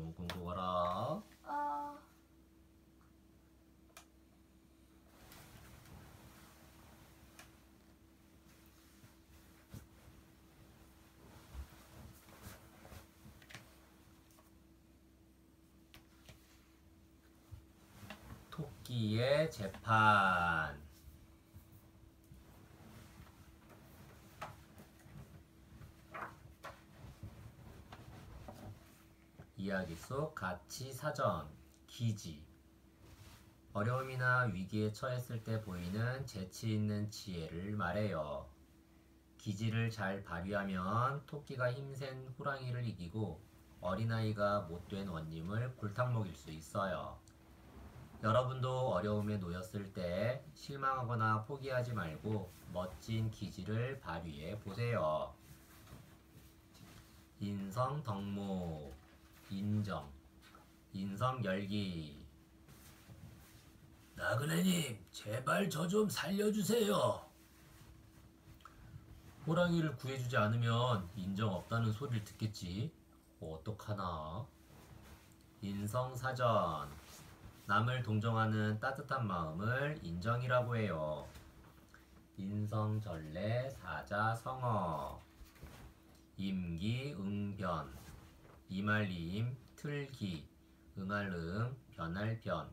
좋은 꿈 꾸거라. 토끼의 재판. 이야기 속 가치 사전. 기지. 어려움이나 위기에 처했을 때 보이는 재치 있는 지혜를 말해요. 기지를 잘 발휘하면 토끼가 힘센 호랑이를 이기고 어린아이가 못된 원님을 골탕 먹일 수 있어요. 여러분도 어려움에 놓였을 때 실망하거나 포기하지 말고 멋진 기지를 발휘해 보세요. 인성 덕목. 인정. 인성 열기. 나그네님, 제발 저 좀 살려주세요. 호랑이를 구해주지 않으면 인정 없다는 소리를 듣겠지. 어떡하나. 인성사전. 남을 동정하는 따뜻한 마음을 인정이라고 해요. 인성전래 사자성어. 임기응변. 이말리임 틀기. 응할응 변할변.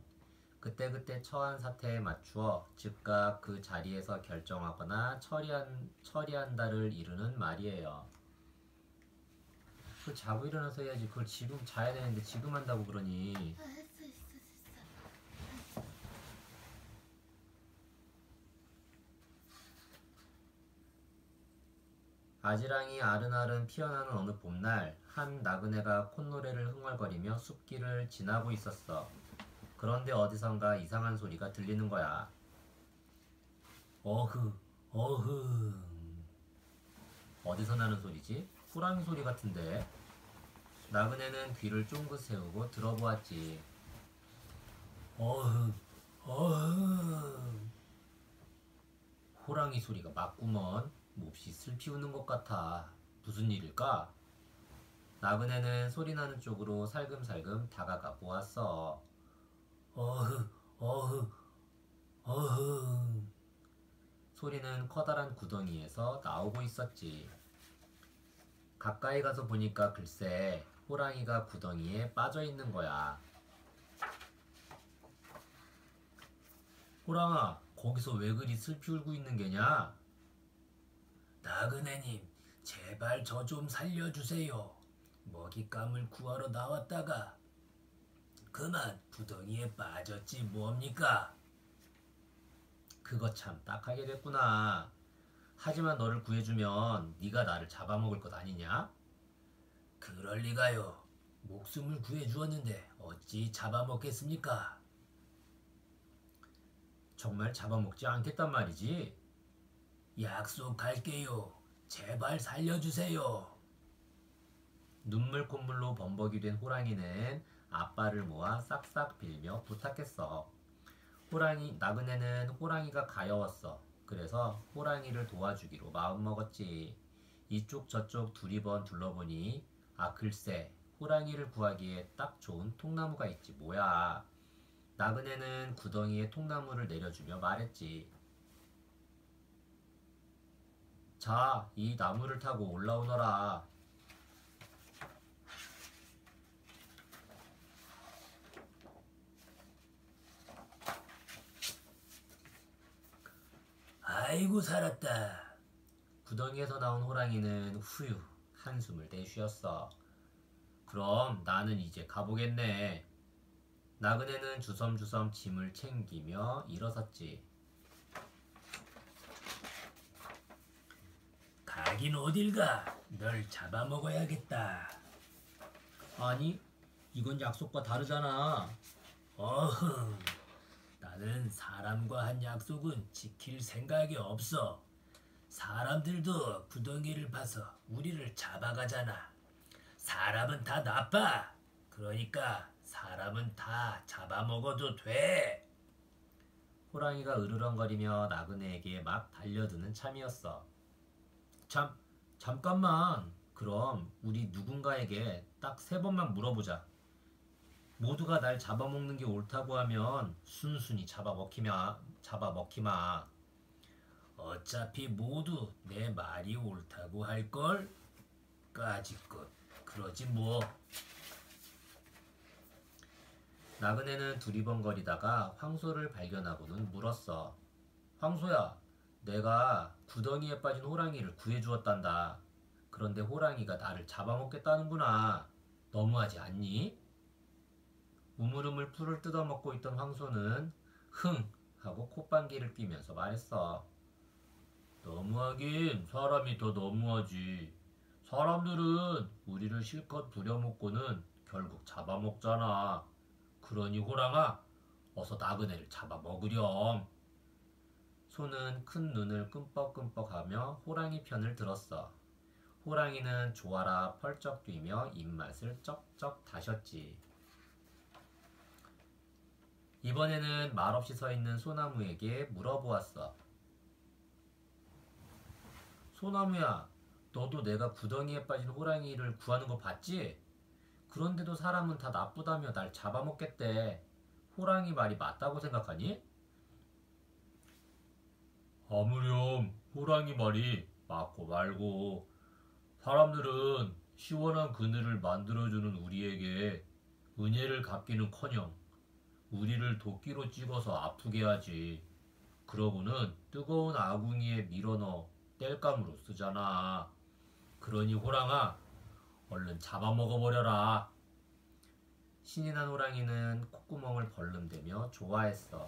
그때그때 처한 사태에 맞추어 즉각 그 자리에서 결정하거나 처리한다를 이루는 말이에요. 그걸 자고 일어나서 해야지. 그걸 지금 자야 되는데 지금 한다고 그러니. 했어. 아지랑이 아른아른 피어나는 어느 봄날 한 나그네가 콧노래를 흥얼거리며 숲길을 지나고 있었어. 그런데 어디선가 이상한 소리가 들리는 거야. 어흐 어흥. 어디서 나는 소리지? 호랑이 소리 같은데. 나그네는 귀를 쫑긋 세우고 들어보았지. 어흥 어흥. 호랑이 소리가 맞구먼. 몹시 슬피 우는 것 같아. 무슨 일일까? 나그네는 소리나는 쪽으로 살금살금 다가가 보았어. 어흐 어흐 어흥. 소리는 커다란 구덩이에서 나오고 있었지. 가까이 가서 보니까 글쎄 호랑이가 구덩이에 빠져 있는 거야. 호랑아, 거기서 왜 그리 슬피 울고 있는 게냐? 나그네님, 제발 저 좀 살려주세요. 먹잇감을 구하러 나왔다가 그만 구덩이에 빠졌지 뭡니까? 그거 참 딱하게 됐구나. 하지만 너를 구해주면 네가 나를 잡아먹을 것 아니냐? 그럴 리가요. 목숨을 구해주었는데 어찌 잡아먹겠습니까? 정말 잡아먹지 않겠단 말이지? 약속할게요. 제발 살려주세요. 눈물 콧물로 범벅이 된 호랑이는 앞발을 모아 싹싹 빌며 부탁했어. 나그네는 호랑이가 가여웠어. 그래서 호랑이를 도와주기로 마음먹었지. 이쪽 저쪽 두리번 둘러보니 글쎄 호랑이를 구하기에 딱 좋은 통나무가 있지 뭐야. 나그네는 구덩이에 통나무를 내려주며 말했지. 자, 이 나무를 타고 올라오너라. 아이고 살았다. 구덩이에서 나온 호랑이는 후유 한숨을 내쉬었어. 그럼 나는 이제 가보겠네. 나그네는 주섬주섬 짐을 챙기며 일어섰지. 가긴 어딜 가? 널 잡아먹어야겠다. 아니, 이건 약속과 다르잖아. 어흥, 나는 사람과 한 약속은 지킬 생각이 없어. 사람들도 구덩이를 파서 우리를 잡아가잖아. 사람은 다 나빠. 그러니까 사람은 다 잡아먹어도 돼. 호랑이가 으르렁거리며 나그네에게 막 달려드는 참이었어. 잠깐만. 그럼 우리 누군가에게 딱 3번만 물어보자. 모두가 날 잡아먹는 게 옳다고 하면 순순히 잡아먹히마. 어차피 모두 내 말이 옳다고 할걸? 까짓것. 그러지 뭐. 나그네는 두리번거리다가 황소를 발견하고는 물었어. 황소야, 내가 구덩이에 빠진 호랑이를 구해주었단다. 그런데 호랑이가 나를 잡아먹겠다는구나. 너무하지 않니? 우물우물 풀을 뜯어먹고 있던 황소는 흥! 하고 콧방귀를 뀌면서 말했어. 너무하긴 사람이 더 너무하지. 사람들은 우리를 실컷 부려먹고는 결국 잡아먹잖아. 그러니 호랑아, 어서 나그네를 잡아먹으렴. 소는 큰 눈을 끔뻑끔뻑하며 호랑이 편을 들었어. 호랑이는 좋아라 펄쩍 뛰며 입맛을 쩍쩍 다셨지. 이번에는 말없이 서 있는 소나무에게 물어보았어. 소나무야, 너도 내가 구덩이에 빠진 호랑이를 구하는 거 봤지? 그런데도 사람은 다 나쁘다며 날 잡아먹겠대. 호랑이 말이 맞다고 생각하니? 아무렴 호랑이 말이 맞고 말고 사람들은 시원한 그늘을 만들어주는 우리에게 은혜를 갚기는커녕 우리를 도끼로 찍어서 아프게 하지. 그러고는 뜨거운 아궁이에 밀어넣어 땔감으로 쓰잖아. 그러니 호랑아, 얼른 잡아먹어버려라. 신이 난 호랑이는 콧구멍을 벌름대며 좋아했어.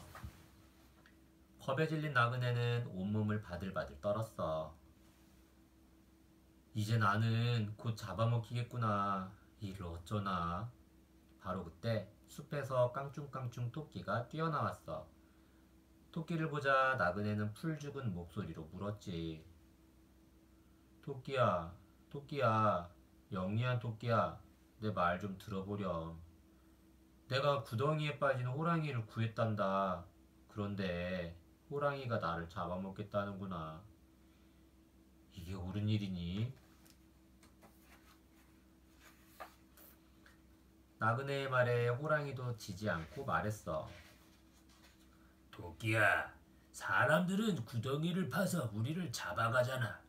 겁에 질린 나그네는 온몸을 바들바들 떨었어. 이제 나는 곧 잡아먹히겠구나. 이를 어쩌나. 바로 그때 숲에서 깡충깡충 토끼가 뛰어나왔어. 토끼를 보자 나그네는 풀 죽은 목소리로 물었지. 토끼야, 토끼야, 영리한 토끼야, 내 말 좀 들어보렴. 내가 구덩이에 빠진 호랑이를 구했단다. 그런데 호랑이가 나를 잡아먹겠다는구나. 이게 옳은 일이니? 나그네의 말에 호랑이도 지지 않고 말했어. 토끼야, 사람들은 구덩이를 파서 우리를 잡아가잖아.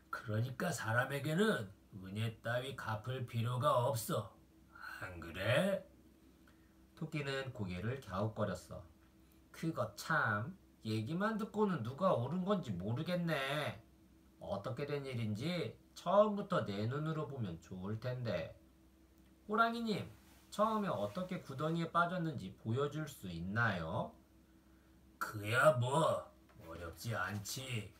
그러니까 사람에게는 은혜 따위 갚을 필요가 없어. 안 그래? 토끼는 고개를 갸웃거렸어. 그거 참, 얘기만 듣고는 누가 옳은 건지 모르겠네. 어떻게 된 일인지 처음부터 내 눈으로 보면 좋을 텐데. 호랑이님, 처음에 어떻게 구덩이에 빠졌는지 보여줄 수 있나요? 그야 뭐 어렵지 않지.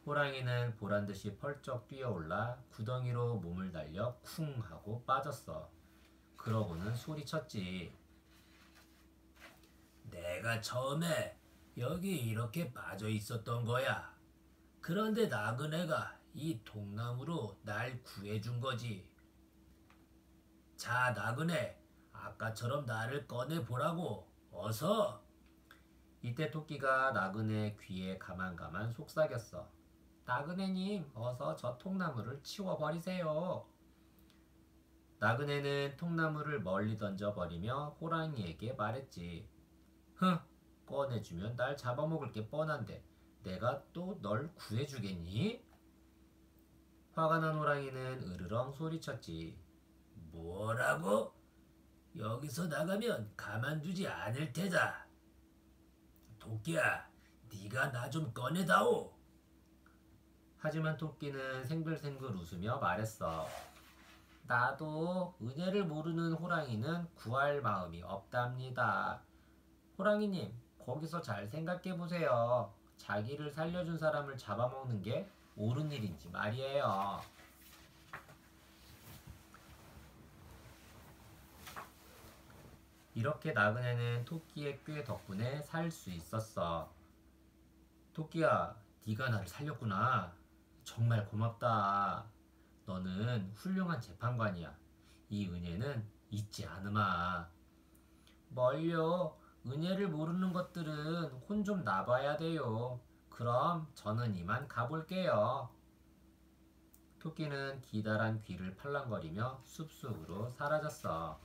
호랑이는 보란듯이 펄쩍 뛰어올라 구덩이로 몸을 날려 쿵 하고 빠졌어. 그러고는 소리쳤지. 내가 처음에 여기 이렇게 빠져 있었던 거야. 그런데 나그네가 이 통나무로 날 구해준 거지. 자, 나그네, 아까처럼 나를 꺼내보라고. 어서. 이때 토끼가 나그네 귀에 가만가만 속삭였어. 나그네님, 어서 저 통나무를 치워버리세요. 나그네는 통나무를 멀리 던져버리며 호랑이에게 말했지. 흥, 꺼내주면 날 잡아먹을 게 뻔한데 내가 또 널 구해주겠니? 화가 난 호랑이는 으르렁 소리쳤지. 뭐라고? 여기서 나가면 가만두지 않을 테다. 토끼야, 네가 나 좀 꺼내다오. 하지만 토끼는 생글생글 웃으며 말했어. 나도 은혜를 모르는 호랑이는 구할 마음이 없답니다. 호랑이님, 거기서 잘 생각해보세요. 자기를 살려준 사람을 잡아먹는 게 옳은 일인지 말이에요. 이렇게 나그네는 토끼의 꾀 덕분에 살 수 있었어. 토끼야, 네가 나를 살렸구나. 정말 고맙다. 너는 훌륭한 재판관이야. 이 은혜는 잊지 않으마. 멀려. 은혜를 모르는 것들은 혼 좀 나봐야 돼요. 그럼 저는 이만 가볼게요. 토끼는 기다란 귀를 팔랑거리며 숲속으로 사라졌어.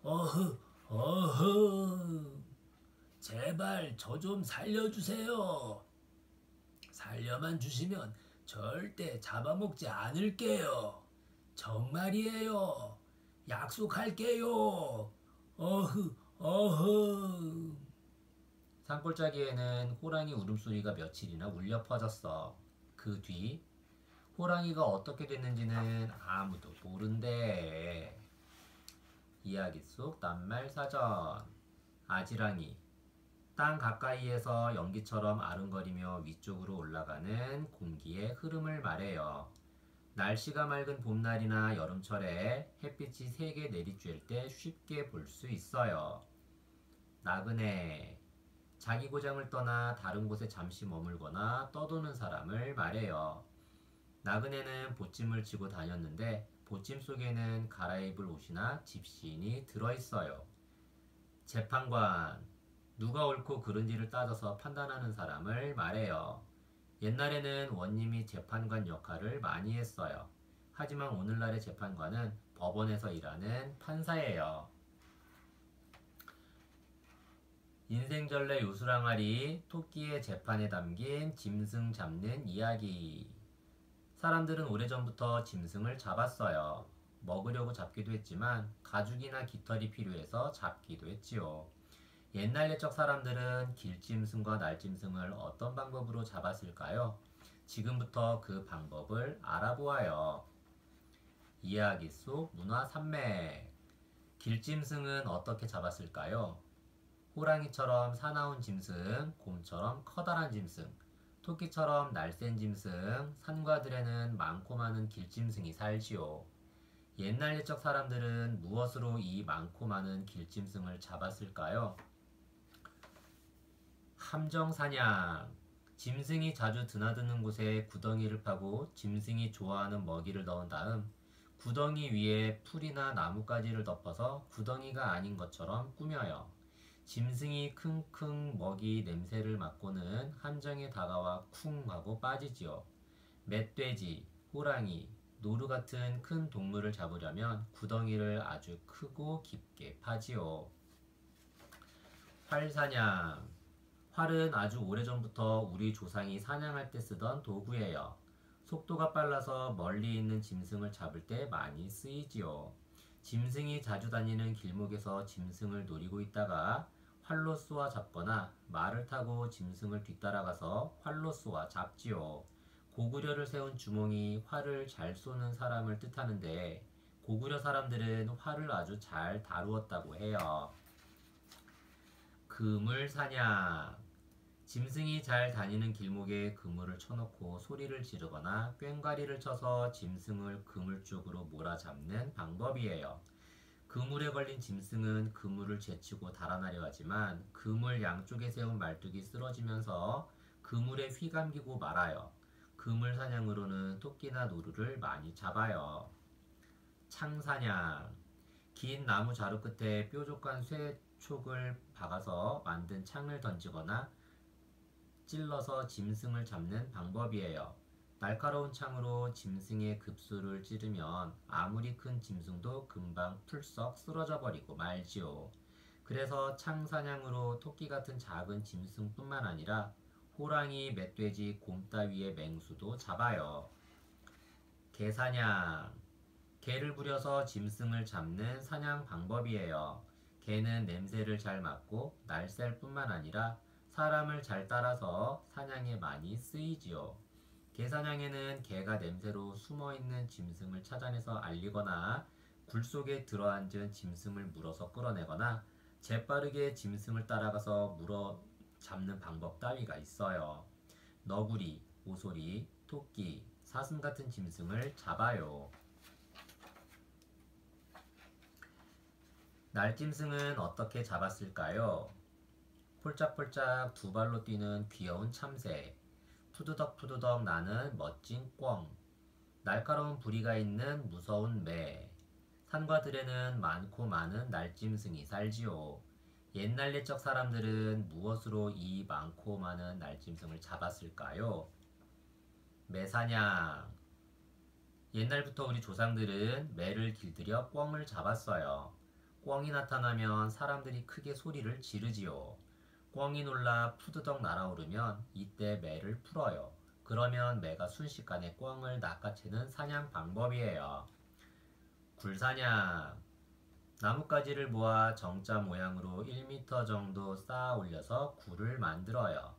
어흐, 어흐. 제발 저 좀 살려주세요. 살려만 주시면 절대 잡아먹지 않을게요. 정말이에요. 약속할게요. 어흐, 어흐. 산골짜기에는 호랑이 울음소리가 며칠이나 울려 퍼졌어. 그 뒤 호랑이가 어떻게 됐는지는 아무도 모른대. 이야기 속 낱말 사전. 아지랑이. 땅 가까이에서 연기처럼 아른거리며 위쪽으로 올라가는 공기의 흐름을 말해요. 날씨가 맑은 봄날이나 여름철에 햇빛이 세게 내리쬐을 때 쉽게 볼 수 있어요. 나그네. 자기 고장을 떠나 다른 곳에 잠시 머물거나 떠도는 사람을 말해요. 나그네는 보찜을 지고 다녔는데 보찜 속에는 갈아입을 옷이나 집시인이 들어있어요. 재판관. 누가 옳고 그른지를 따져서 판단하는 사람을 말해요. 옛날에는 원님이 재판관 역할을 많이 했어요. 하지만 오늘날의 재판관은 법원에서 일하는 판사예요. 인생전래 요술항아리, 토끼의 재판에 담긴 짐승 잡는 이야기. 사람들은 오래전부터 짐승을 잡았어요. 먹으려고 잡기도 했지만 가죽이나 깃털이 필요해서 잡기도 했지요. 옛날 옛적 사람들은 길짐승과 날짐승을 어떤 방법으로 잡았을까요? 지금부터 그 방법을 알아보아요. 이야기 속 문화 산맥. 길짐승은 어떻게 잡았을까요? 호랑이처럼 사나운 짐승, 곰처럼 커다란 짐승, 토끼처럼 날쌘 짐승, 산과들에는 많고 많은 길짐승이 살지요. 옛날 옛적 사람들은 무엇으로 이 많고 많은 길짐승을 잡았을까요? 함정사냥. 짐승이 자주 드나드는 곳에 구덩이를 파고 짐승이 좋아하는 먹이를 넣은 다음 구덩이 위에 풀이나 나뭇가지를 덮어서 구덩이가 아닌 것처럼 꾸며요. 짐승이 킁킁 먹이 냄새를 맡고는 함정에 다가와 쿵 하고 빠지지요. 멧돼지, 호랑이, 노루 같은 큰 동물을 잡으려면 구덩이를 아주 크고 깊게 파지요. 활사냥. 활은 아주 오래전부터 우리 조상이 사냥할 때 쓰던 도구예요. 속도가 빨라서 멀리 있는 짐승을 잡을 때 많이 쓰이지요. 짐승이 자주 다니는 길목에서 짐승을 노리고 있다가 활로 쏘아 잡거나 말을 타고 짐승을 뒤따라가서 활로 쏘아 잡지요. 고구려를 세운 주몽이 활을 잘 쏘는 사람을 뜻하는데 고구려 사람들은 활을 아주 잘 다루었다고 해요. 그물사냥. 짐승이 잘 다니는 길목에 그물을 쳐놓고 소리를 지르거나 꽹과리를 쳐서 짐승을 그물 쪽으로 몰아잡는 방법이에요. 그물에 걸린 짐승은 그물을 제치고 달아나려 하지만 그물 양쪽에 세운 말뚝이 쓰러지면서 그물에 휘감기고 말아요. 그물 사냥으로는 토끼나 노루를 많이 잡아요. 창사냥. 긴 나무 자루 끝에 뾰족한 쇠촉을 박아서 만든 창을 던지거나 찔러서 짐승을 잡는 방법이에요. 날카로운 창으로 짐승의 급수를 찌르면 아무리 큰 짐승도 금방 풀썩 쓰러져 버리고 말지요. 그래서 창사냥으로 토끼 같은 작은 짐승뿐만 아니라 호랑이, 멧돼지, 곰 따위의 맹수도 잡아요. 개사냥. 개를 부려서 짐승을 잡는 사냥 방법이에요. 개는 냄새를 잘 맡고 날쌘 뿐만 아니라 사람을 잘 따라서 사냥에 많이 쓰이지요. 개사냥에는 개가 냄새로 숨어있는 짐승을 찾아내서 알리거나 굴 속에 들어앉은 짐승을 물어서 끌어내거나 재빠르게 짐승을 따라가서 물어 잡는 방법 따위가 있어요. 너구리, 오소리, 토끼, 사슴 같은 짐승을 잡아요. 날짐승은 어떻게 잡았을까요? 폴짝폴짝 두 발로 뛰는 귀여운 참새, 푸드덕푸드덕 나는 멋진 꿩, 날카로운 부리가 있는 무서운 매, 산과 들에는 많고 많은 날짐승이 살지요. 옛날 옛적 사람들은 무엇으로 이 많고 많은 날짐승을 잡았을까요? 매사냥. 옛날부터 우리 조상들은 매를 길들여 꿩을 잡았어요. 꿩이 나타나면 사람들이 크게 소리를 지르지요. 꿩이 놀라 푸드덕 날아오르면 이때 매를 풀어요. 그러면 매가 순식간에 꿩을 낚아채는 사냥 방법이에요. 굴사냥. 나뭇가지를 모아 정자 모양으로 1m 정도 쌓아 올려서 굴을 만들어요.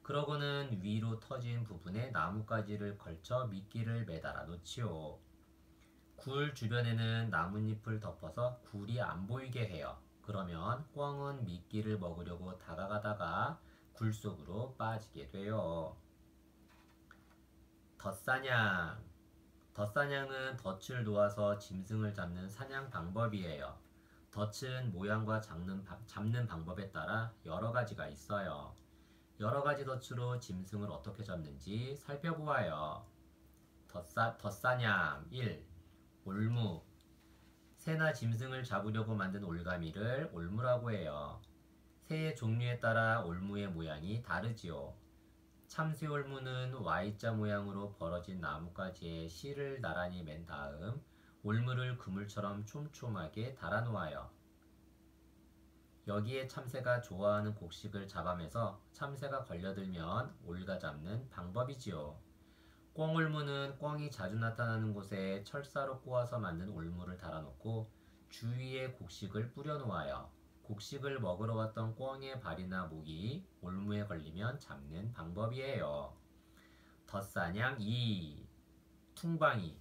그러고는 위로 터진 부분에 나뭇가지를 걸쳐 미끼를 매달아 놓지요. 굴 주변에는 나뭇잎을 덮어서 굴이 안 보이게 해요. 그러면 꿩은 미끼를 먹으려고 다가가다가 굴 속으로 빠지게 돼요. 덧사냥. 덧사냥은 덫을 놓아서 짐승을 잡는 사냥 방법이에요. 덫은 모양과 잡는 방법에 따라 여러 가지가 있어요. 여러 가지 덫으로 짐승을 어떻게 잡는지 살펴보아요. 덧사냥 1. 올무. 새나 짐승을 잡으려고 만든 올가미를 올무라고 해요. 새의 종류에 따라 올무의 모양이 다르지요. 참새올무는 Y자 모양으로 벌어진 나뭇가지에 실을 나란히 맨 다음 올무를 그물처럼 촘촘하게 달아놓아요. 여기에 참새가 좋아하는 곡식을 잡아매서 참새가 걸려들면 올가 잡는 방법이지요. 꿩올무는 꿩이 자주 나타나는 곳에 철사로 꼬아서 만든 올무를 달아놓고 주위에 곡식을 뿌려놓아요. 곡식을 먹으러 왔던 꿩의 발이나 목이 올무에 걸리면 잡는 방법이에요. 덧사냥 2. 퉁방이.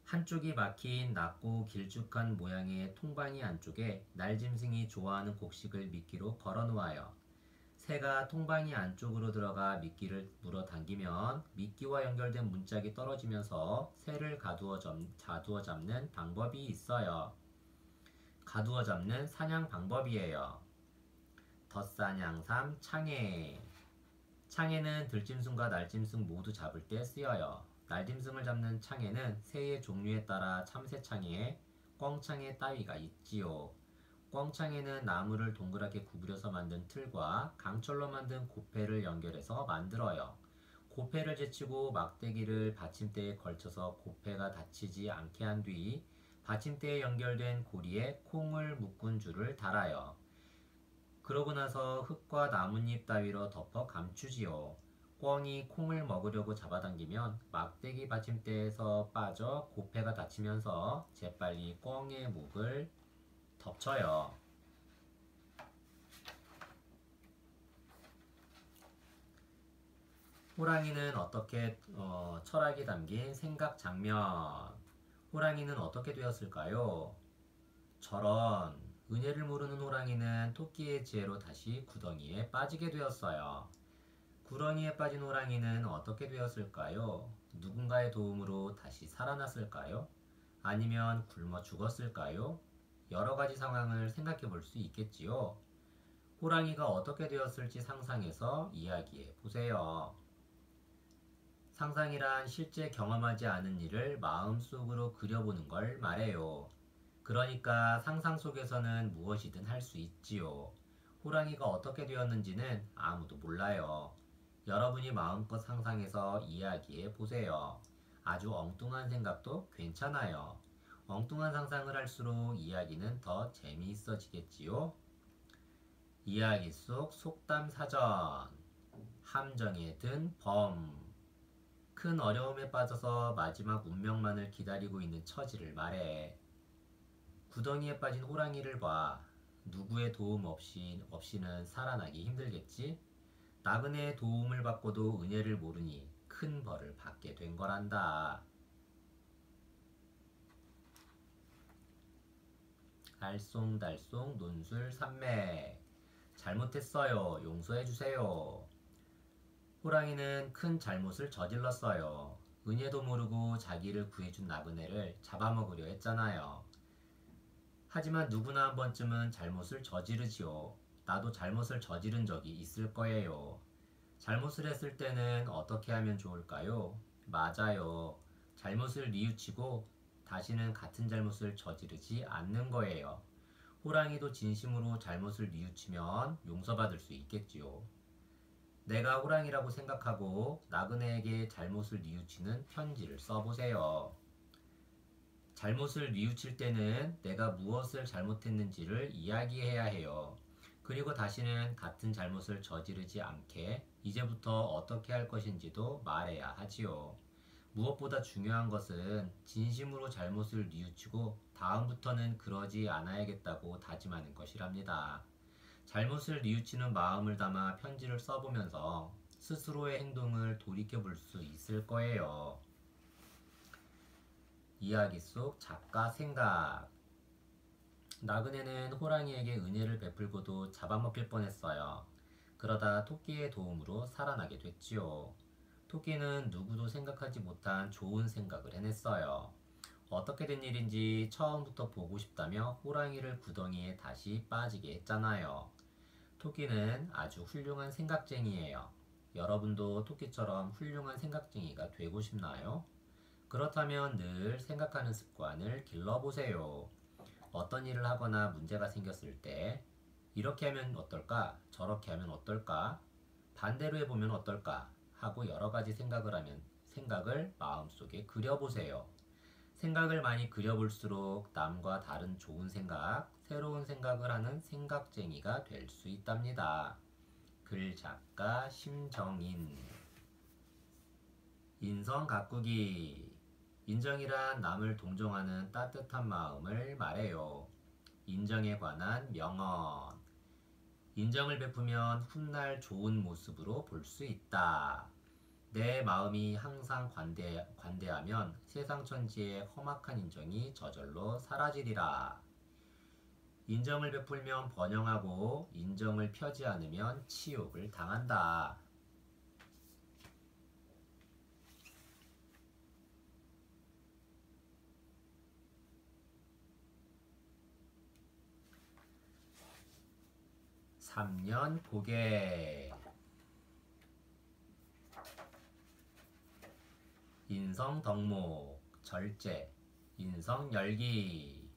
한쪽이 막힌 낮고 길쭉한 모양의 통방이 안쪽에 날짐승이 좋아하는 곡식을 미끼로 걸어놓아요. 새가 통방이 안쪽으로 들어가 미끼를 물어 당기면 미끼와 연결된 문짝이 떨어지면서 새를 가두어 잡는 방법이 있어요. 가두어 잡는 사냥 방법이에요. 덧사냥 3. 창해. 창해는 들짐승과 날짐승 모두 잡을 때 쓰여요. 날짐승을 잡는 창해는 새의 종류에 따라 참새창해, 꿩창해 따위가 있지요. 꿩창해는 나무를 동그랗게 구부려서 만든 틀과 강철로 만든 고패를 연결해서 만들어요. 고패를 제치고 막대기를 받침대에 걸쳐서 고패가 다치지 않게 한 뒤 받침대에 연결된 고리에 콩을 묶은 줄을 달아요. 그러고 나서 흙과 나뭇잎 따위로 덮어 감추지요. 꿩이 콩을 먹으려고 잡아당기면 막대기 받침대에서 빠져 고패가 다치면서 재빨리 꿩의 목을 덮쳐요. 호랑이는 어떻게 철학이 담긴 생각 장면. 호랑이는 어떻게 되었을까요? 저런. 은혜를 모르는 호랑이는 토끼의 지혜로 다시 구덩이에 빠지게 되었어요. 구덩이에 빠진 호랑이는 어떻게 되었을까요? 누군가의 도움으로 다시 살아났을까요? 아니면 굶어 죽었을까요? 여러 가지 상황을 생각해 볼 수 있겠지요. 호랑이가 어떻게 되었을지 상상해서 이야기해 보세요. 상상이란 실제 경험하지 않은 일을 마음속으로 그려보는 걸 말해요. 그러니까 상상 속에서는 무엇이든 할 수 있지요. 호랑이가 어떻게 되었는지는 아무도 몰라요. 여러분이 마음껏 상상해서 이야기해 보세요. 아주 엉뚱한 생각도 괜찮아요. 엉뚱한 상상을 할수록 이야기는 더 재미있어지겠지요. 이야기 속 속담 사전. 함정에 든 범. 큰 어려움에 빠져서 마지막 운명만을 기다리고 있는 처지를 말해. 구덩이에 빠진 호랑이를 봐. 누구의 도움 없이는 살아나기 힘들겠지? 나그네의 도움을 받고도 은혜를 모르니 큰 벌을 받게 된 거란다. 알쏭달쏭 논술 산맥. 잘못했어요. 용서해주세요. 호랑이는 큰 잘못을 저질렀어요. 은혜도 모르고 자기를 구해준 나그네를 잡아먹으려 했잖아요. 하지만 누구나 한 번쯤은 잘못을 저지르지요. 나도 잘못을 저지른 적이 있을 거예요. 잘못을 했을 때는 어떻게 하면 좋을까요? 맞아요. 잘못을 뉘우치고 다시는 같은 잘못을 저지르지 않는 거예요. 호랑이도 진심으로 잘못을 뉘우치면 용서받을 수 있겠지요. 내가 호랑이라고 생각하고 나그네에게 잘못을 뉘우치는 편지를 써보세요. 잘못을 뉘우칠 때는 내가 무엇을 잘못했는지를 이야기해야 해요. 그리고 다시는 같은 잘못을 저지르지 않게 이제부터 어떻게 할 것인지도 말해야 하지요. 무엇보다 중요한 것은 진심으로 잘못을 뉘우치고 다음부터는 그러지 않아야겠다고 다짐하는 것이랍니다. 잘못을 뉘우치는 마음을 담아 편지를 써보면서 스스로의 행동을 돌이켜볼 수 있을 거예요. 이야기 속 작가 생각. 나그네는 호랑이에게 은혜를 베풀고도 잡아먹힐 뻔했어요. 그러다 토끼의 도움으로 살아나게 됐지요. 토끼는 누구도 생각하지 못한 좋은 생각을 해냈어요. 어떻게 된 일인지 처음부터 보고 싶다며 호랑이를 구덩이에 다시 빠지게 했잖아요. 토끼는 아주 훌륭한 생각쟁이예요. 여러분도 토끼처럼 훌륭한 생각쟁이가 되고 싶나요? 그렇다면 늘 생각하는 습관을 길러보세요. 어떤 일을 하거나 문제가 생겼을 때 이렇게 하면 어떨까? 저렇게 하면 어떨까? 반대로 해보면 어떨까? 하고 여러 가지 생각을 마음속에 그려보세요. 생각을 많이 그려볼수록 남과 다른 좋은 생각, 새로운 생각을 하는 생각쟁이가 될 수 있답니다. 글 작가 심정인. 인성 가꾸기. 인정이란 남을 동정하는 따뜻한 마음을 말해요. 인정에 관한 명언. 인정을 베푸면 훗날 좋은 모습으로 볼 수 있다. 내 마음이 항상 관대하면 세상 천지의 험악한 인정이 저절로 사라지리라. 인정을 베풀면 번영하고 인정을 펴지 않으면 치욕을 당한다. 삼년 고개. 인성 덕목, 절제, 인성 열기.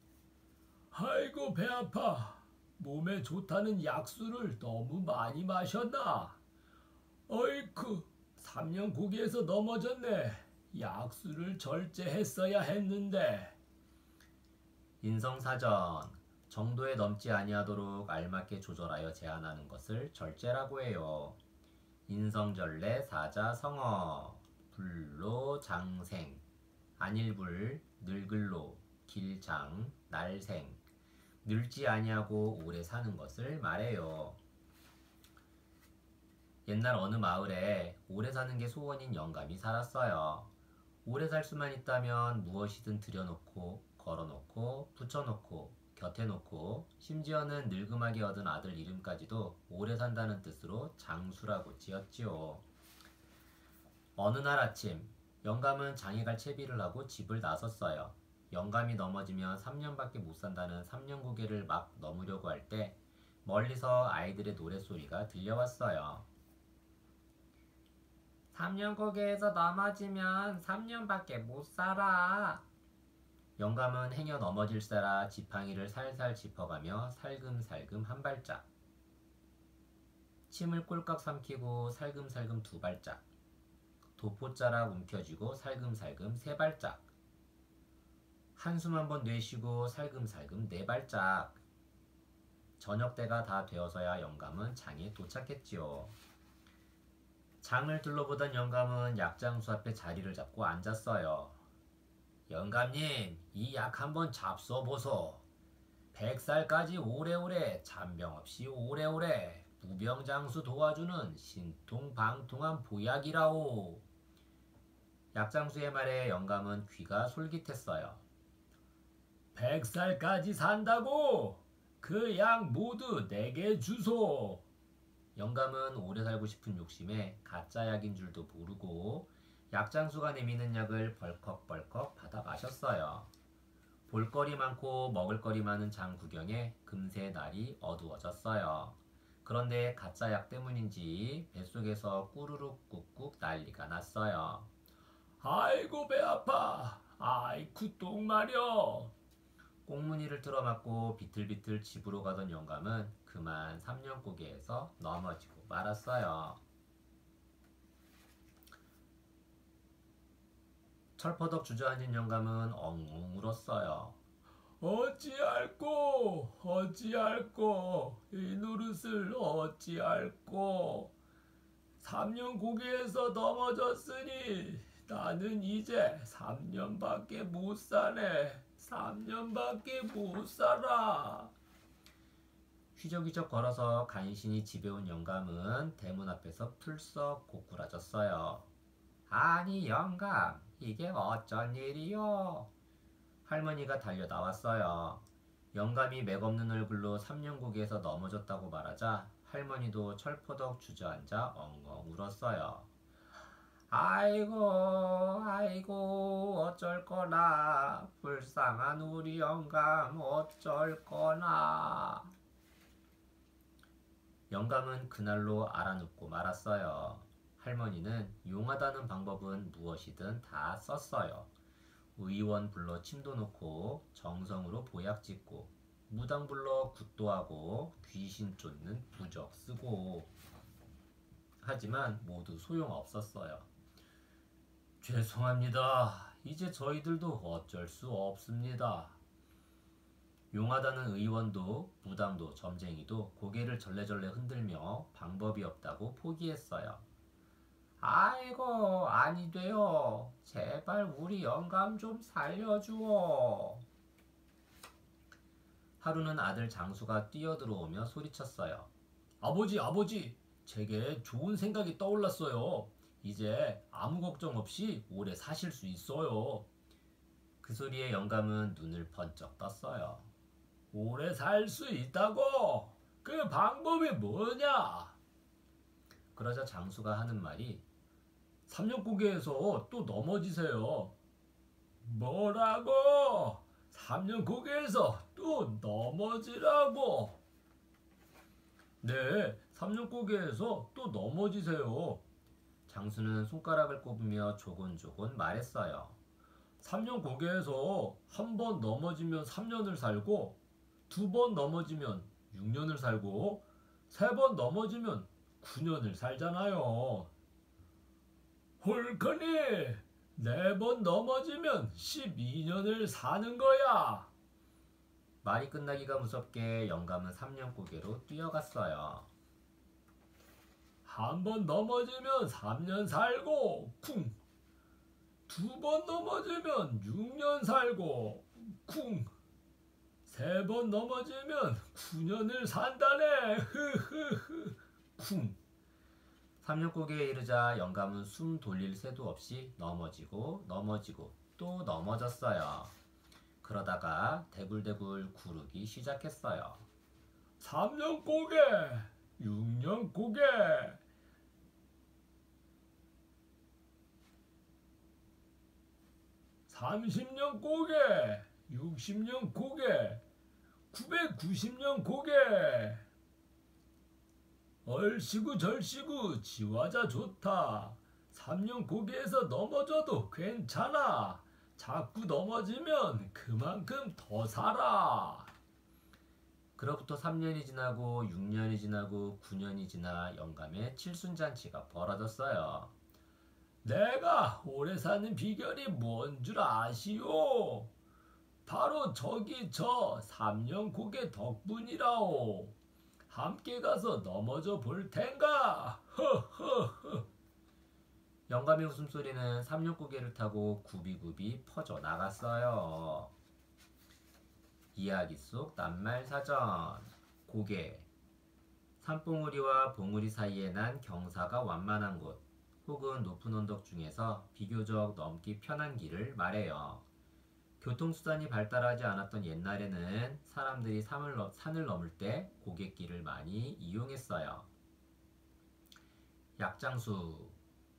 아이고 배 아파. 몸에 좋다는 약수를 너무 많이 마셨나? 어이쿠 3년 고기에서 넘어졌네. 약수를 절제했어야 했는데. 인성 사전, 정도에 넘지 아니하도록 알맞게 조절하여 제한하는 것을 절제라고 해요. 인성전래 사자성어, 불로장생, 안일불, 늙을로, 길장, 날생, 늙지 아니하고 오래 사는 것을 말해요. 옛날 어느 마을에 오래 사는 게 소원인 영감이 살았어요. 오래 살 수만 있다면 무엇이든 들여놓고 걸어놓고 붙여놓고 곁에 놓고 심지어는 늙음하게 얻은 아들 이름까지도 오래 산다는 뜻으로 장수라고 지었지요. 어느 날 아침 영감은 장에 갈 채비를 하고 집을 나섰어요. 영감이 넘어지면 3년밖에 못 산다는 3년 고개를 막 넘으려고 할 때 멀리서 아이들의 노랫소리가 들려왔어요. 3년 고개에서 넘어지면 3년밖에 못 살아. 영감은 행여 넘어질세라 지팡이를 살살 짚어가며 살금살금 한 발짝, 침을 꼴깍 삼키고 살금살금 두 발짝, 도포자락 움켜쥐고 살금살금 세 발짝, 한숨 한번 내쉬고 살금살금 네 발짝. 저녁때가 다 되어서야 영감은 장에 도착했지요. 장을 둘러보던 영감은 약장수 앞에 자리를 잡고 앉았어요. 영감님, 이 약 한번 잡숴보소. 100살까지 오래오래 잔병 없이 오래오래 무병장수 도와주는 신통방통한 보약이라오. 약장수의 말에 영감은 귀가 솔깃했어요. 100살까지 산다고? 그 약 모두 내게 주소. 영감은 오래 살고 싶은 욕심에 가짜 약인 줄도 모르고 약장수가 내미는 약을 벌컥벌컥 받아 마셨어요. 볼거리 많고 먹을거리 많은 장 구경에 금세 날이 어두워졌어요. 그런데 가짜 약 때문인지 뱃속에서 꾸르륵 꾹꾹 난리가 났어요. 아이고 배 아파. 아이쿠 똥 마려. 꽁무니를 틀어맞고 비틀비틀 집으로 가던 영감은 그만 3년 고개에서 넘어지고 말았어요. 철퍼덕 주저앉은 영감은 엉엉 울었어요. 어찌할꼬 이 노릇을 어찌할꼬. 3년 고개에서 넘어졌으니 나는 이제 3년밖에 못 사네. 3년밖에 못 살아. 휘적휘적 걸어서 간신히 집에 온 영감은 대문 앞에서 풀썩 고꾸라졌어요. 아니 영감, 이게 어쩐 일이요? 할머니가 달려 나왔어요. 영감이 맥없는 얼굴로 3년 고개에서 넘어졌다고 말하자 할머니도 철퍼덕 주저앉아 엉엉 울었어요. 아이고 아이고 어쩔 거나 불쌍한 우리 영감 어쩔 거나. 영감은 그날로 알아눕고 말았어요. 할머니는 용하다는 방법은 무엇이든 다 썼어요. 의원 불러 침도 놓고 정성으로 보약 짓고 무당 불러 굿도 하고 귀신 쫓는 부적 쓰고. 하지만 모두 소용없었어요. 죄송합니다. 이제 저희들도 어쩔 수 없습니다. 용하다는 의원도 무당도 점쟁이도 고개를 절레절레 흔들며 방법이 없다고 포기했어요. 아이고 아니 돼요. 제발 우리 영감 좀 살려주어. 하루는 아들 장수가 뛰어들어오며 소리쳤어요. 아버지, 제게 좋은 생각이 떠올랐어요. 이제 아무 걱정 없이 오래 사실 수 있어요. 그 소리에 영감은 눈을 번쩍 떴어요. 오래 살 수 있다고? 그 방법이 뭐냐? 그러자 장수가 하는 말이 3년 고개에서 또 넘어지세요. 뭐라고? 3년 고개에서 또 넘어지라고? 네, 3년 고개에서 또 넘어지세요. 장수는 손가락을 꼽으며 조곤조곤 말했어요. 3년 고개에서 한 번 넘어지면 3년을 살고, 2번 넘어지면 6년을 살고, 3번 넘어지면 9년을 살잖아요. 홀커니, 4번 넘어지면 12년을 사는 거야. 말이 끝나기가 무섭게 영감은 3년 고개로 뛰어갔어요. 한 번 넘어지면 3년 살고, 쿵. 2번 넘어지면 6년 살고, 쿵. 3번 넘어지면 9년을 산다네. 흐흐흐. 쿵. 3년 고개에 이르자 영감은 숨 돌릴 새도 없이 넘어지고 또 넘어졌어요. 그러다가 대굴대굴 구르기 시작했어요. 3년 고개, 6년 고개, 30년 고개, 60년 고개, 990년 고개. 얼씨구 절씨구 지화자 좋다. 3년 고개에서 넘어져도 괜찮아. 자꾸 넘어지면 그만큼 더 살아. 그로부터 3년이 지나고 6년이 지나고 9년이 지나 영감의 칠순잔치가 벌어졌어요. 내가 오래 사는 비결이 뭔 줄 아시오? 바로 저기 저 3년 고개 덕분이라오. 함께 가서 넘어져 볼 텐가? 허허허. 영감의 웃음소리는 3년 고개를 타고 굽이굽이 퍼져 나갔어요. 이야기 속 낱말사전. 고개. 산봉우리와 봉우리 사이에 난 경사가 완만한 곳 혹은 높은 언덕 중에서 비교적 넘기 편한 길을 말해요. 교통수단이 발달하지 않았던 옛날에는 사람들이 산을 넘을 때 고갯길을 많이 이용했어요. 약장수.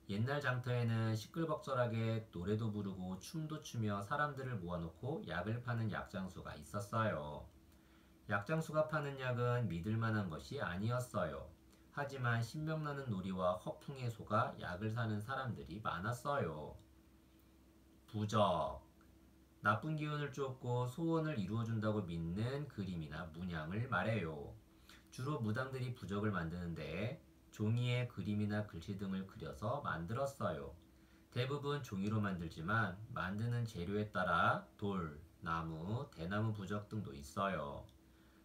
옛날 장터에는 시끌벅적하게 노래도 부르고 춤도 추며 사람들을 모아놓고 약을 파는 약장수가 있었어요. 약장수가 파는 약은 믿을만한 것이 아니었어요. 하지만 신명나는 놀이와 허풍에 속아 약을 사는 사람들이 많았어요. 부적. 나쁜 기운을 쫓고 소원을 이루어준다고 믿는 그림이나 문양을 말해요. 주로 무당들이 부적을 만드는데 종이에 그림이나 글씨 등을 그려서 만들었어요. 대부분 종이로 만들지만 만드는 재료에 따라 돌, 나무, 대나무 부적 등도 있어요.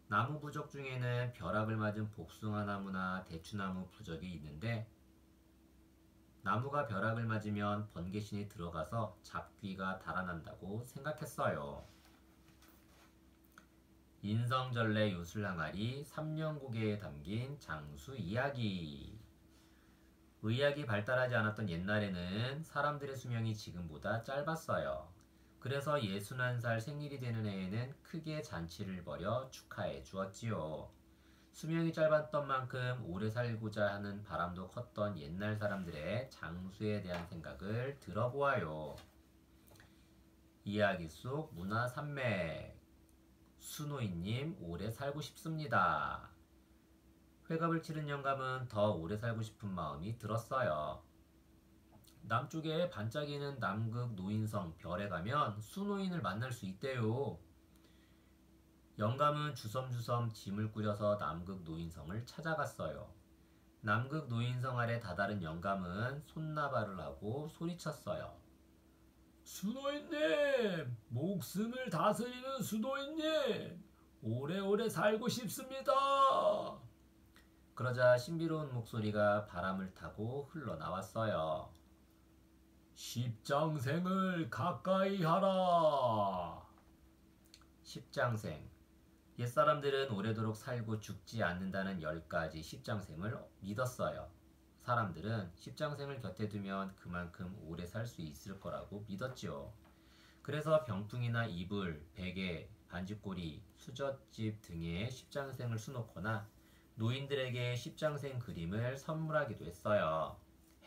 나무 부적 중에는 벼락을 맞은 복숭아나무나 대추나무 부적이 있는데 나무가 벼락을 맞으면 번개신이 들어가서 잡귀가 달아난다고 생각했어요. 인성절레 요술항아리 3년고개에 담긴 장수 이야기. 의학이 발달하지 않았던 옛날에는 사람들의 수명이 지금보다 짧았어요. 그래서 61살 생일이 되는 해에는 크게 잔치를 벌여 축하해 주었지요. 수명이 짧았던 만큼 오래 살고자 하는 바람도 컸던 옛날 사람들의 장수에 대한 생각을 들어보아요. 이야기 속 문화 산맥. 수노이님 오래 살고 싶습니다. 회갑을 치른 영감은 더 오래 살고 싶은 마음이 들었어요. 남쪽에 반짝이는 남극 노인성 별에 가면 수노인을 만날 수 있대요. 영감은 주섬주섬 짐을 꾸려서 남극 노인성을 찾아갔어요. 남극 노인성 아래 다다른 영감은 손나발을 하고 소리쳤어요. 수노인님, 목숨을 다스리는 수노인님, 오래오래 살고 싶습니다. 그러자 신비로운 목소리가 바람을 타고 흘러나왔어요. 십장생을 가까이 하라. 십장생. 옛사람들은 오래도록 살고 죽지 않는다는 10가지 십장생을 믿었어요. 사람들은 십장생을 곁에 두면 그만큼 오래 살 수 있을 거라고 믿었지요. 그래서 병풍이나 이불, 베개, 반지꼬리, 수저집 등에 십장생을 수놓거나 노인들에게 십장생 그림을 선물하기도 했어요.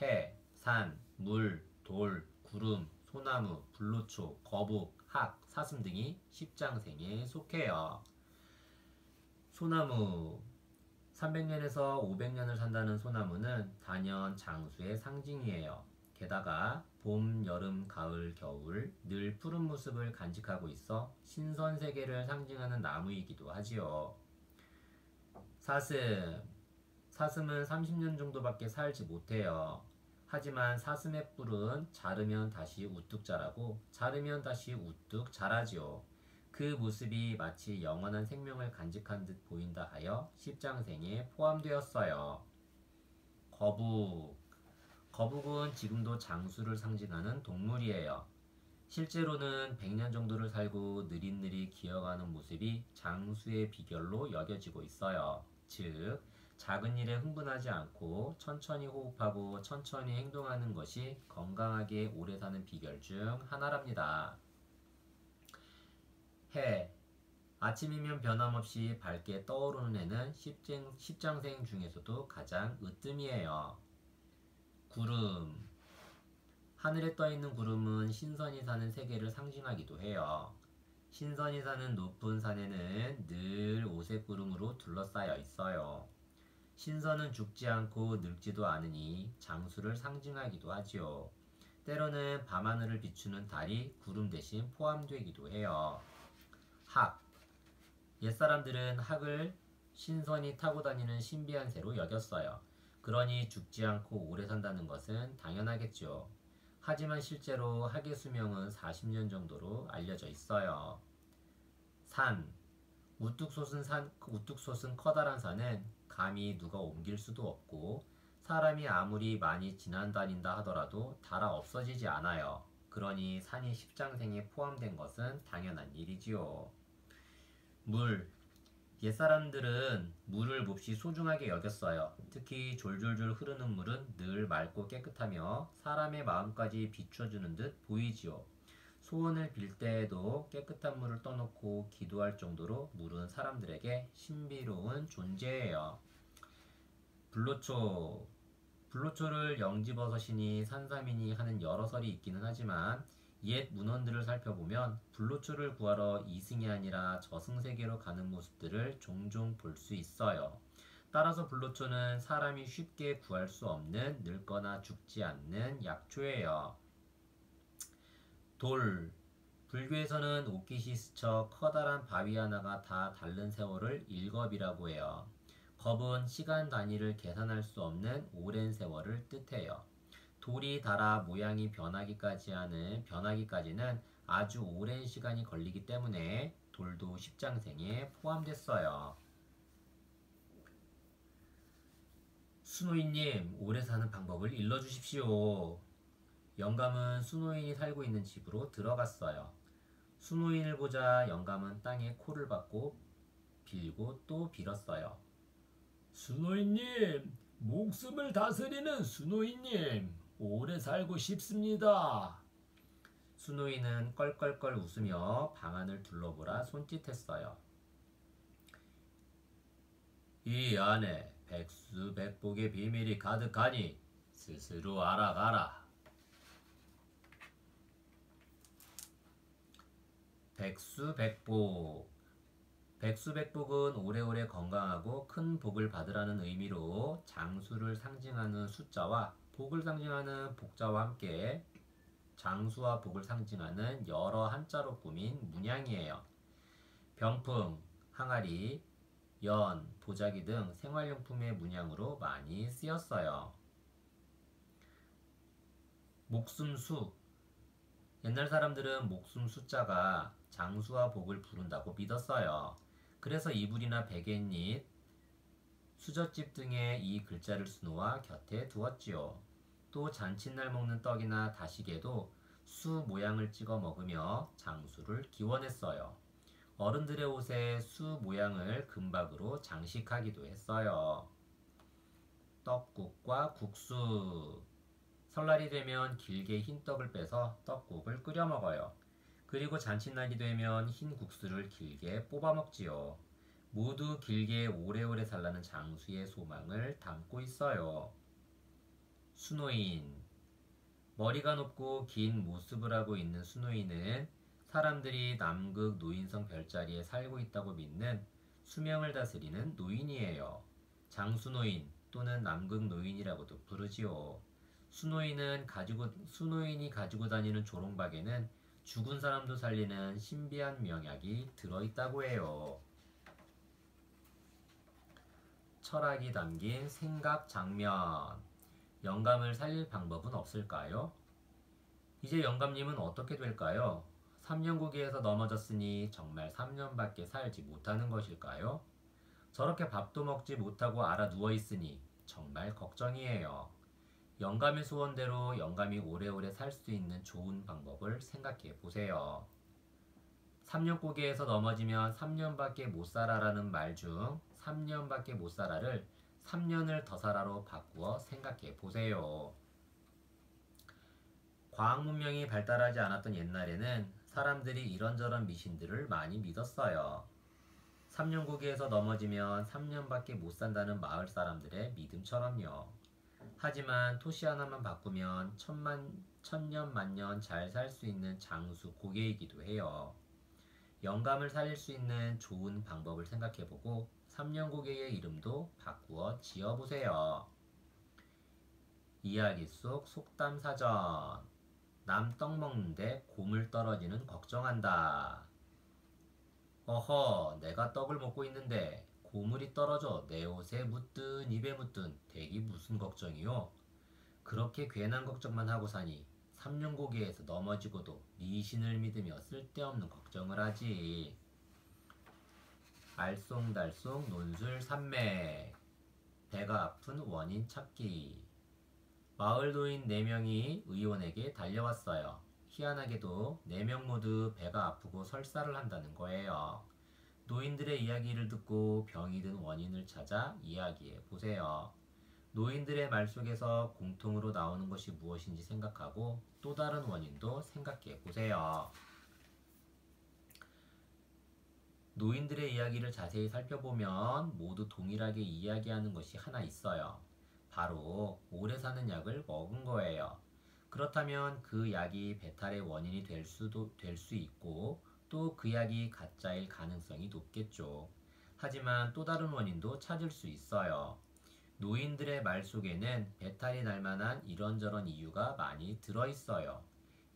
해, 산, 물, 돌, 구름, 소나무, 불로초, 거북, 학, 사슴 등이 십장생에 속해요. 소나무. 300년에서 500년을 산다는 소나무는 단연 장수의 상징이에요. 게다가 봄, 여름, 가을, 겨울 늘 푸른 모습을 간직하고 있어 신선세계를 상징하는 나무이기도 하지요. 사슴. 사슴은 30년 정도밖에 살지 못해요. 하지만 사슴의 뿔은 자르면 다시 우뚝 자라고 자르면 다시 우뚝 자라지요. 그 모습이 마치 영원한 생명을 간직한 듯 보인다 하여 십장생에 포함되었어요. 거북. 거북은 지금도 장수를 상징하는 동물이에요. 실제로는 100년 정도를 살고 느릿느릿 기어가는 모습이 장수의 비결로 여겨지고 있어요. 즉, 작은 일에 흥분하지 않고 천천히 호흡하고 천천히 행동하는 것이 건강하게 오래 사는 비결 중 하나랍니다. 해. 아침이면 변함없이 밝게 떠오르는 해는 십장생 중에서도 가장 으뜸이에요. 구름. 하늘에 떠있는 구름은 신선이 사는 세계를 상징하기도 해요. 신선이 사는 높은 산에는 늘 오색 구름으로 둘러싸여 있어요. 신선은 죽지 않고 늙지도 않으니 장수를 상징하기도 하지요. 때로는 밤하늘을 비추는 달이 구름 대신 포함되기도 해요. 학. 옛사람들은 학을 신선이 타고 다니는 신비한 새로 여겼어요. 그러니 죽지 않고 오래 산다는 것은 당연하겠죠. 하지만 실제로 학의 수명은 40년 정도로 알려져 있어요. 산. 우뚝 솟은 커다란 산은 감히 누가 옮길 수도 없고 사람이 아무리 많이 지나다닌다 하더라도 달아 없어지지 않아요. 그러니 산이 십장생에 포함된 것은 당연한 일이지요. 물. 옛사람들은 물을 몹시 소중하게 여겼어요. 특히 졸졸졸 흐르는 물은 늘 맑고 깨끗하며 사람의 마음까지 비춰주는 듯 보이지요. 소원을 빌 때에도 깨끗한 물을 떠놓고 기도할 정도로 물은 사람들에게 신비로운 존재예요. 불로초. 불로초를 영지버섯이니 산삼이니 하는 여러 설이 있기는 하지만 옛 문헌들을 살펴보면 불로초를 구하러 이승이 아니라 저승세계로 가는 모습들을 종종 볼 수 있어요. 따라서 불로초는 사람이 쉽게 구할 수 없는 늙거나 죽지 않는 약초예요. 돌. 불교에서는 옷깃이 스쳐 커다란 바위 하나가 다 닳는 세월을 일겁이라고 해요. 겁은 시간 단위를 계산할 수 없는 오랜 세월을 뜻해요. 돌이 닳아 모양이 변하기까지는 아주 오랜 시간이 걸리기 때문에 돌도 십장생에 포함됐어요. 수노이님, 오래 사는 방법을 일러주십시오. 영감은 수노인이 살고 있는 집으로 들어갔어요. 수노인을 보자 영감은 땅에 코를 박고 빌고 또 빌었어요. 수노이님, 목숨을 다스리는 수노이님, 오래 살고 싶습니다. 수노인은 껄껄껄 웃으며 방안을 둘러보라 손짓했어요. 이 안에 백수백복의 비밀이 가득하니 스스로 알아가라. 백수백복. 백수백복은 오래오래 건강하고 큰 복을 받으라는 의미로 장수를 상징하는 숫자와 복을 상징하는 복자와 함께 장수와 복을 상징하는 여러 한자로 꾸민 문양이에요. 병풍, 항아리, 연, 도자기 등 생활용품의 문양으로 많이 쓰였어요. 목숨수. 옛날 사람들은 목숨 숫자가 장수와 복을 부른다고 믿었어요. 그래서 이불이나 베갯잎, 수저집 등에 이 글자를 수놓아 곁에 두었지요. 또 잔칫날 먹는 떡이나 다시개도 수 모양을 찍어 먹으며 장수를 기원했어요. 어른들의 옷에 수 모양을 금박으로 장식하기도 했어요. 떡국과 국수. 설날이 되면 길게 흰 떡을 빼서 떡국을 끓여 먹어요. 그리고 잔칫날이 되면 흰 국수를 길게 뽑아 먹지요. 모두 길게 오래오래 살라는 장수의 소망을 담고 있어요. 수노인. 머리가 높고 긴 모습을 하고 있는 수노인은 사람들이 남극 노인성 별자리에 살고 있다고 믿는 수명을 다스리는 노인이에요. 장수노인 또는 남극 노인이라고도 부르지요. 수노인이 가지고 다니는 조롱박에는 죽은 사람도 살리는 신비한 명약이 들어있다고 해요. 철학이 담긴 생각 장면. 영감을 살릴 방법은 없을까요? 이제 영감님은 어떻게 될까요? 3년고기에서 넘어졌으니 정말 3년밖에 살지 못하는 것일까요? 저렇게 밥도 먹지 못하고 알아 누워있으니 정말 걱정이에요. 영감의 소원대로 영감이 오래오래 살 수 있는 좋은 방법을 생각해 보세요. 3년고기에서 넘어지면 3년밖에 못 살아라는 말 중 3년밖에 못 살아를 3년을 더 살아로 바꾸어 생각해 보세요. 과학 문명이 발달하지 않았던 옛날에는 사람들이 이런저런 미신들을 많이 믿었어요. 3년고기에서 넘어지면 3년밖에 못 산다는 마을 사람들의 믿음처럼요. 하지만 토시 하나만 바꾸면 천년 만년 잘 살 수 있는 장수 고개이기도 해요. 영감을 살릴 수 있는 좋은 방법을 생각해보고 3년 고개의 이름도 바꾸어 지어보세요. 이야기 속 속담 사전. 남 떡 먹는데 고물 떨어지는 걱정한다. 어허, 내가 떡을 먹고 있는데 고물이 떨어져 내 옷에 묻든 입에 묻든 대기 무슨 걱정이요? 그렇게 괜한 걱정만 하고 사니 3년 고개에서 넘어지고도 네 신을 믿으며 쓸데없는 걱정을 하지. 알쏭달쏭 논술산맥. 배가 아픈 원인 찾기. 마을 노인 4명이 의원에게 달려왔어요. 희한하게도 4명 모두 배가 아프고 설사를 한다는 거예요. 노인들의 이야기를 듣고 병이 든 원인을 찾아 이야기해 보세요. 노인들의 말 속에서 공통으로 나오는 것이 무엇인지 생각하고 또 다른 원인도 생각해 보세요. 노인들의 이야기를 자세히 살펴보면 모두 동일하게 이야기하는 것이 하나 있어요. 바로 오래 사는 약을 먹은 거예요. 그렇다면 그 약이 배탈의 원인이 될 수 있고 또 그 약이 가짜일 가능성이 높겠죠. 하지만 또 다른 원인도 찾을 수 있어요. 노인들의 말 속에는 배탈이 날 만한 이런저런 이유가 많이 들어있어요.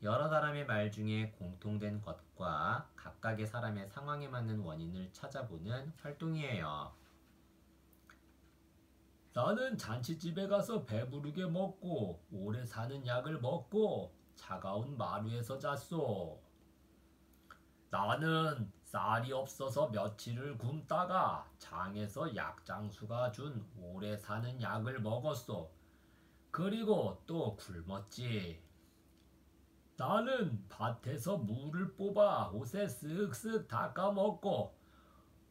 여러 사람의 말 중에 공통된 것과 각각의 사람의 상황에 맞는 원인을 찾아보는 활동이에요. 나는 잔치집에 가서 배부르게 먹고 오래 사는 약을 먹고 차가운 마루에서 잤소. 나는 쌀이 없어서 며칠을 굶다가 장에서 약장수가 준 오래 사는 약을 먹었소. 그리고 또 굶었지. 나는 밭에서 물을 뽑아 옷에 쓱쓱 닦아 먹고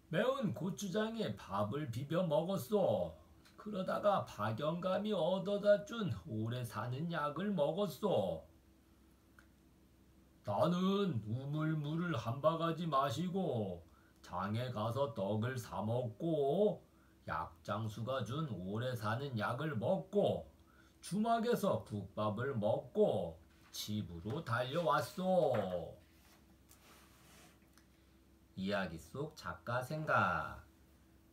매운 고추장에 밥을 비벼 먹었소. 그러다가 박영감이 얻어다 준 오래 사는 약을 먹었소. 나는 우물물을 한 바가지 마시고 장에 가서 떡을 사 먹고 약장수가 준 오래 사는 약을 먹고 주막에서 국밥을 먹고 집으로 달려왔소. 이야기 속 작가 생각.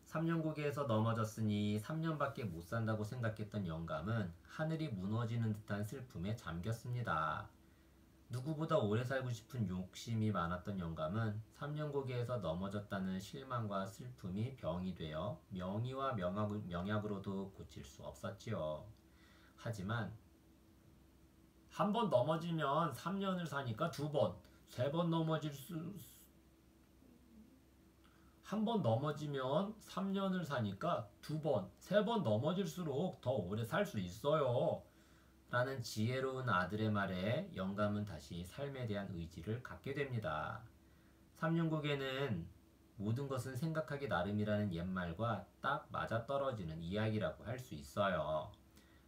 3년국에서 넘어졌으니 3년밖에 못 산다고 생각했던 영감은 하늘이 무너지는 듯한 슬픔에 잠겼습니다. 누구보다 오래 살고 싶은 욕심이 많았던 영감은 3년고기에서 넘어졌다는 실망과 슬픔이 병이 되어 명의와 명약으로도 고칠 수 없었지요. 하지만 한 번 넘어지면 3년을 사니까 두 번, 세 번 넘어질 수, 한 번 넘어지면 3년을 사니까 두 번, 세 번 넘어질수록 더 오래 살 수 있어요. 라는 지혜로운 아들의 말에 영감은 다시 삶에 대한 의지를 갖게 됩니다. 삼륜국에는 모든 것은 생각하기 나름이라는 옛말과 딱 맞아떨어지는 이야기라고 할 수 있어요.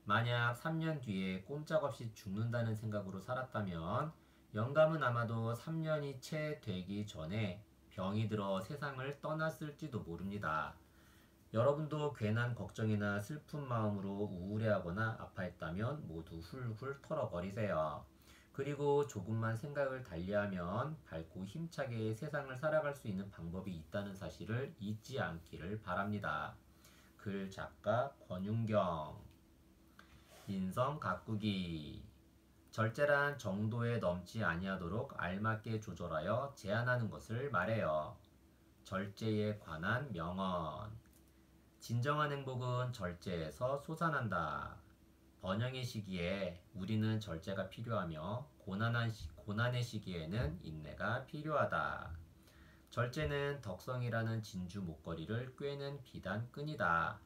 만약 3년 뒤에 꼼짝없이 죽는다는 생각으로 살았다면 영감은 아마도 3년이 채 되기 전에 병이 들어 세상을 떠났을지도 모릅니다. 여러분도 괜한 걱정이나 슬픈 마음으로 우울해하거나 아파했다면 모두 훌훌 털어버리세요. 그리고 조금만 생각을 달리하면 밝고 힘차게 세상을 살아갈 수 있는 방법이 있다는 사실을 잊지 않기를 바랍니다. 글 작가 권윤경. 인성 가꾸기. 절제란 정도에 넘지 아니하도록 알맞게 조절하여 제한하는 것을 말해요. 절제에 관한 명언. 진정한 행복은 절제에서 솟아난다. 번영의 시기에 우리는 절제가 필요하며 고난의 시기에는 인내가 필요하다. 절제는 덕성이라는 진주 목걸이를 꿰는 비단끈이다.